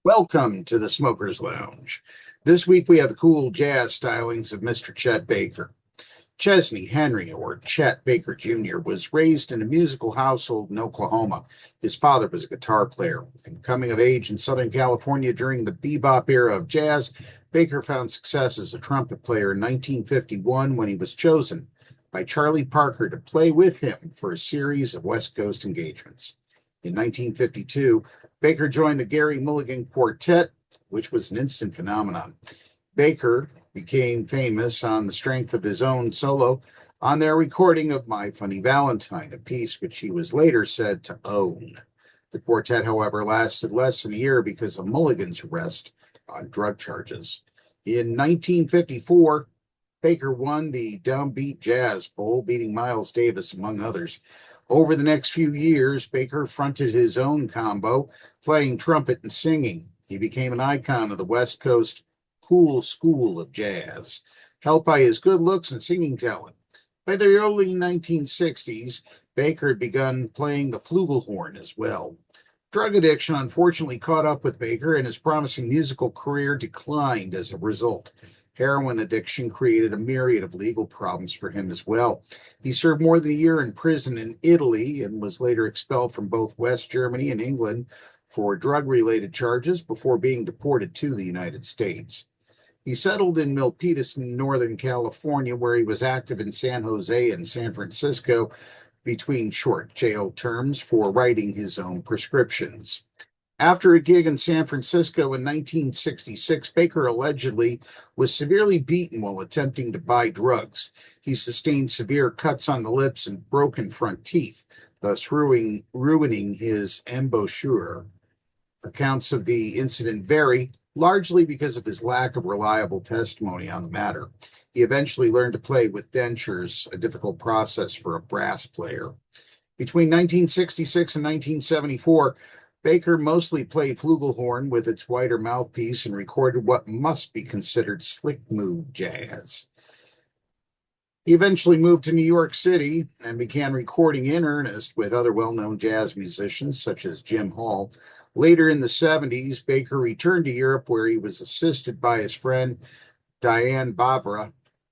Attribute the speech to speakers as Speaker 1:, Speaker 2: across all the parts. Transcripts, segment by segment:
Speaker 1: Welcome to the Smoker's Lounge. This week we have the cool jazz stylings of Mr. Chet Baker. Chesney Henry, or Chet Baker Jr., was raised in a musical household in Oklahoma. His father was a guitar player, and coming of age in Southern California during the bebop era of jazz, Baker found success as a trumpet player in 1951 when he was chosen by Charlie Parker to play with him for a series of West Coast engagements. In 1952, Baker joined the Gerry Mulligan Quartet, which was an instant phenomenon. Baker became famous on the strength of his own solo on their recording of My Funny Valentine, a piece which he was later said to own. The quartet, however, lasted less than a year because of Mulligan's arrest on drug charges. In 1954, Baker won the Downbeat Jazz Poll, beating Miles Davis, among others. Over the next few years, Baker fronted his own combo, playing trumpet and singing. He became an icon of the West Coast cool school of jazz, helped by his good looks and singing talent. By the early 1960s, Baker had begun playing the fluegelhorn as well. Drug addiction unfortunately caught up with Baker, and his promising musical career declined as a result. Heroin addiction created a myriad of legal problems for him as well. He served more than a year in prison in Italy and was later expelled from both West Germany and England for drug-related charges before being deported to the United States. He settled in Milpitas, Northern California, where he was active in San Jose and San Francisco between short jail terms for writing his own prescriptions. After a gig in San Francisco in 1966, Baker allegedly was severely beaten while attempting to buy drugs. He sustained severe cuts on the lips and broken front teeth, thus ruining his embouchure. Accounts of the incident vary, largely because of his lack of reliable testimony on the matter. He eventually learned to play with dentures, a difficult process for a brass player. Between 1966 and 1974, Baker mostly played flugelhorn with its wider mouthpiece and recorded what must be considered slick mood jazz. He eventually moved to New York City and began recording in earnest with other well-known jazz musicians such as Jim Hall. Later in the 70s, Baker returned to Europe where he was assisted by his friend Diane Bavra,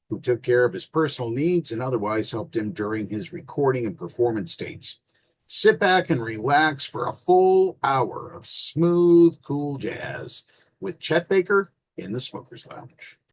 Speaker 1: who took care of his personal needs and otherwise helped him during his recording and performance dates. Sit back and relax for a full hour of smooth, cool jazz with Chet Baker in the Smoker's Lounge.